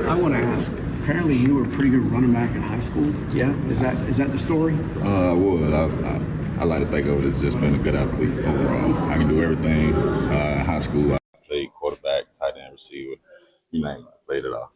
I want to ask. Apparently, you were a pretty good running back in high school. Yeah, is that the story? I like to think of it as just being a good athlete overall. I can do everything. In high school, I played quarterback, tight end, receiver. You name it, I played it all.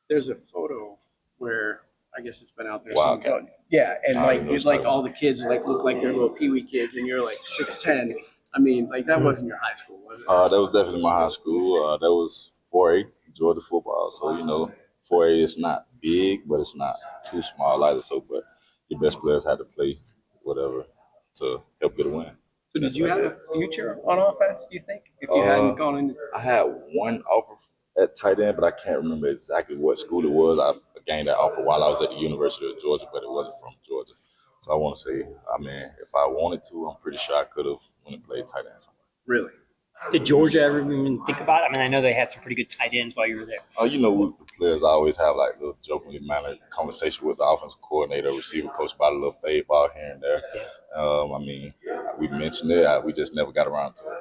There's a photo where I guess it's been out there. Wildcat. Yeah, and I like know it's what like you're all the kids like look like they're little peewee kids, and you're like 6'10". I mean, like that wasn't your high school, was it? That was definitely my high school. That was 4A, Georgia football. So, 4A is not big, but it's not too small either. So, but your best players had to play whatever to help get a win. So did you have a future on offense, do you think? If you hadn't gone in? I had one offer at tight end, but I can't remember exactly what school it was. I gained that offer while I was at the University of Georgia, but it wasn't from Georgia. So I want to say, if I wanted to, I'm pretty sure I could have when I played tight end somewhere. Really? Did Georgia ever even think about it? I mean, I know they had some pretty good tight ends while you were there. The players always have like little jokingly mannered conversation with the offensive coordinator, receiver coach about a little fade ball here and there. We mentioned it. We just never got around to it.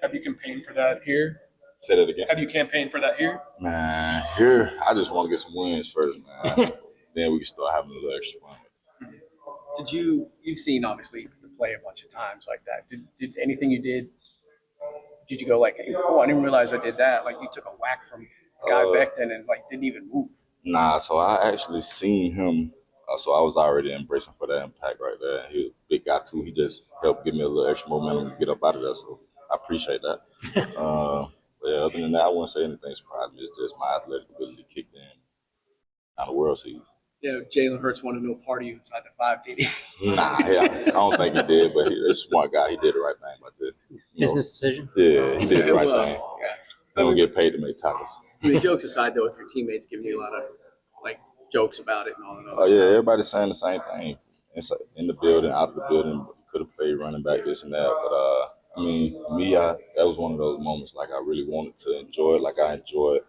Have you campaigned for that here? Say that again. Have you campaigned for that here? Man, here I just want to get some wins first, man. Then we can start having a little extra fun. Did you've seen obviously the play a bunch of times like that? Did anything you did? Did you go like, oh, I didn't realize I did that? Like you took a whack from Guy Becton and like didn't even move. Nah, so I actually seen him. So I was already embracing for that impact right there. He was a big guy too. He just helped give me a little extra momentum to get up out of there. So I appreciate that. But yeah, other than that, I wouldn't say anything surprised me. It's just my athletic ability kicked in on the World Series. Jalen Hurts wanted no part of you inside the 5, did he? Nah, I don't think he did, but he's a smart guy. He did the right thing about this. Business decision? Yeah, he did the right thing. Yeah. He don't get paid to make tackles. Jokes aside, though, with your teammates giving you a lot of like jokes about it and all that other Oh stuff. yeah, everybody's saying the same thing. Inside, in the building, out of the building, you could have played running back, this and that. But that was one of those moments. Like I really wanted to enjoy it. Like I enjoyed.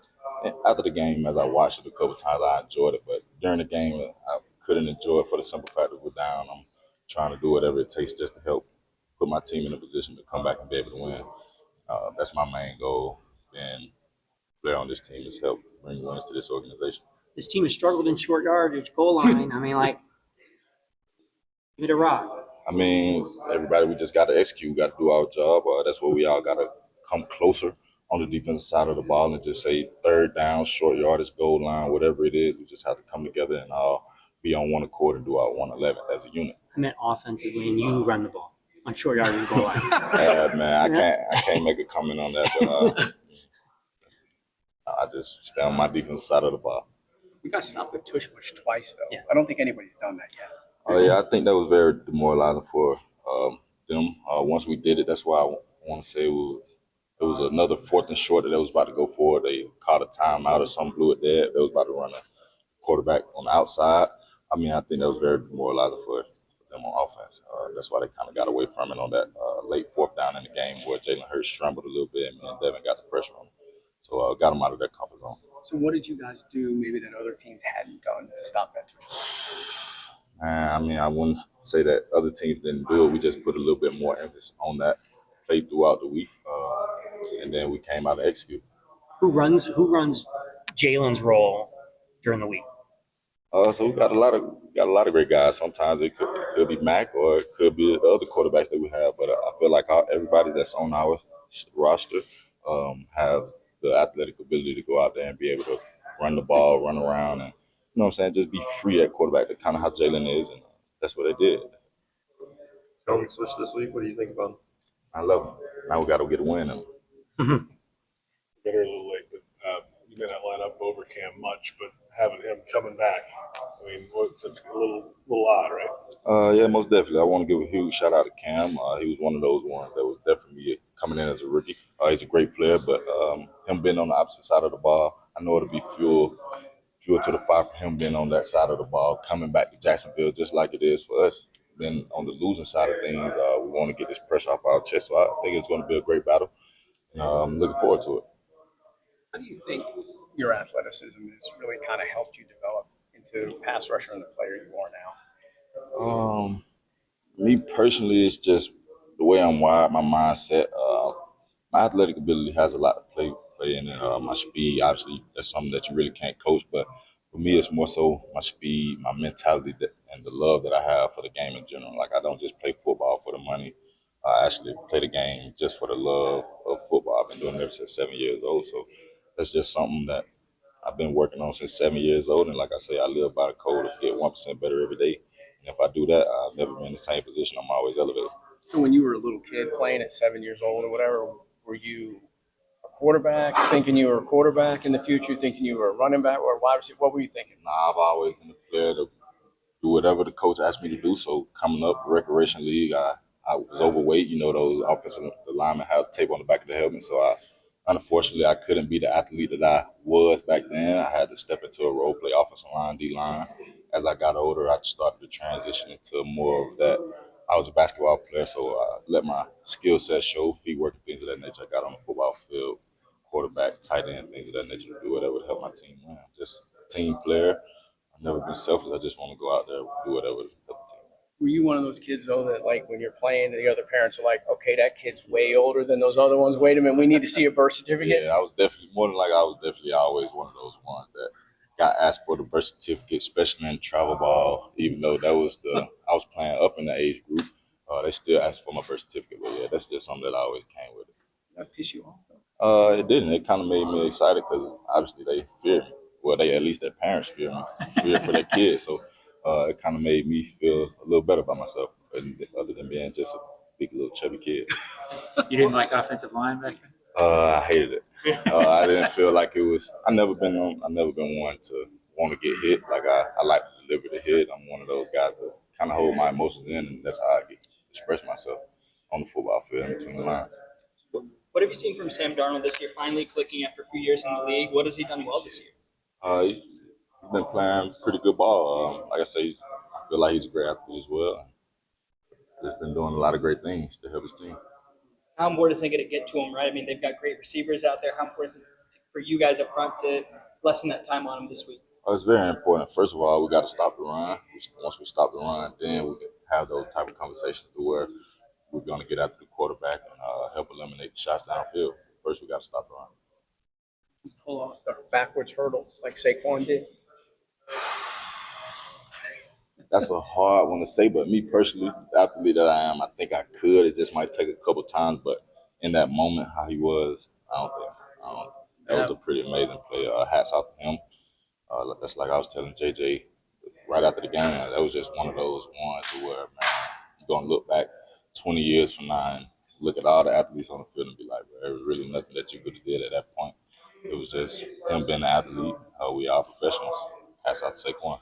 And after the game, as I watched it a couple times, I enjoyed it. But during the game, I couldn't enjoy it for the simple fact that we're down. I'm trying to do whatever it takes just to help put my team in a position to come back and be able to win. That's my main goal. And player on this team is help bring wins to this organization. This team has struggled in short yardage, goal line. I mean, like, give it a rock. Everybody, we just got to execute. We got to do our job. That's where we all got to come closer on the defensive side of the ball and just say third down, short yardage, goal line, whatever it is. We just have to come together and all be on one accord and do our 111 as a unit. I meant offensively, and you run the ball on short yardage goal line. I can't make a comment on that, but I just stay on my defensive side of the ball. We got stopped with Tush Push twice, though. Yeah. I don't think anybody's done that yet. Oh yeah, I think that was very demoralizing for them. Once we did it, that's why I want to say it was another 4th and short that they was about to go for. They caught a timeout or something, blew it there. They was about to run a quarterback on the outside. I think that was very demoralizing for them on offense. That's why they kind of got away from it on that late 4th down in the game where Jalen Hurts scrambled a little bit and me and Devin got the pressure on him. So got him out of that comfort zone. So what did you guys do maybe that other teams hadn't done to stop that? I wouldn't say that other teams didn't do it. We just put a little bit more emphasis on that, played throughout the week, and then we came out and executed. Who runs Jalen's role during the week? So we got a lot of great guys. Sometimes it could be Mac or it could be the other quarterbacks that we have. But I feel like everybody that's on our roster have the athletic ability to go out there and be able to run the ball, run around, and just be free at quarterback. That's kind of how Jalen is, and that's what they did. Helmet switch this week. What do you think about him? I love him. Now we got to get a win. Got here a little late, but you may not line up over Cam much, but having him coming back, it's a little odd, right? Yeah, most definitely. I want to give a huge shout out to Cam. He was one of those ones that was definitely coming in as a rookie. He's a great player, but him being on the opposite side of the ball, I know it'll be fuel to the fire for him being on that side of the ball, coming back to Jacksonville just like it is for us. Then on the losing side of things, we want to get this pressure off our chest. So I think it's going to be a great battle. And I'm looking forward to it. How do you think your athleticism has really kind of helped you develop into pass rusher and the player you are now? Me personally, it's just the way I'm wired, my mindset. My athletic ability has a lot to play play, and then my speed. Obviously, that's something that you really can't coach. But for me, it's more so my speed, my mentality, and the love that I have for the game in general. Like I don't just play football for the money. I actually play the game just for the love of football. I've been doing it ever since 7 years old. So that's just something that I've been working on since 7 years old. And like I say, I live by the code of get 1% better every day. And if I do that, I've never been in the same position. I'm always elevated. So when you were a little kid playing at 7 years old or whatever, were you a quarterback, thinking you were a quarterback in the future, thinking you were a running back or a wide receiver? What were you thinking? Nah, I've always been a player to do whatever the coach asked me to do. So coming up, recreation league, I was overweight. You know, those offensive linemen have tape on the back of the helmet. So unfortunately, I couldn't be the athlete that I was back then. I had to step into a role, play offensive line, D line. As I got older, I started to transition into more of that. I was a basketball player, so I let my skill set show, feet work, and things of that nature. I got on the football field, quarterback, tight end, things of that nature to do whatever to help my team win. Just a team player. I've never been selfish. I just want to go out there and do whatever to help the team. Were you one of those kids, though, that, like, when you're playing, the other parents are like, okay, that kid's way older than those other ones. Wait a minute, we need to see a birth certificate? Yeah, I was definitely, more than like I was definitely always one of those ones that got asked for the birth certificate, especially in travel ball, even though that was I was playing up in the age group. They still asked for my birth certificate. But yeah, that's just something that I always came with it. That piss you off, though? It didn't. It kind of made me excited because obviously they fear me. Well, at least their parents fear me, fear for their kids. So it kind of made me feel a little better about myself, other than being just a big little chubby kid. You didn't like offensive line back then? I hated it. I didn't feel like it was. I never been one to want to get hit. Like I like to deliver the hit. I'm one of those guys that kind of hold my emotions in, and that's how I express myself on the football field in between the lines. What have you seen from Sam Darnold this year? Finally clicking after a few years in the league. What has he done well this year? He's been playing pretty good ball. Like I say, I feel like he's a great athlete as well. He's been doing a lot of great things to help his team. How important is it going to get to him, right? I mean, they've got great receivers out there. How important is it for you guys up front to lessen that time on him this week? It's very important. First of all, we got to stop the run. Once we stop the run, then we can have those type of conversations to where we're going to get after the quarterback and help eliminate the shots downfield. First, we got to stop the run. Pull off the backwards hurdle like Saquon did. That's a hard one to say, but me personally, the athlete that I am, I think I could. It just might take a couple times, but in that moment, how he was, I don't think. That was a pretty amazing play. Hats off to him. That's like I was telling JJ right after the game. That was just one of those ones where, man, you're going to look back 20 years from now and look at all the athletes on the field and be like, bro, there was really nothing that you could have did at that point. It was just him being an athlete. We are professionals. Hats off to Saquon.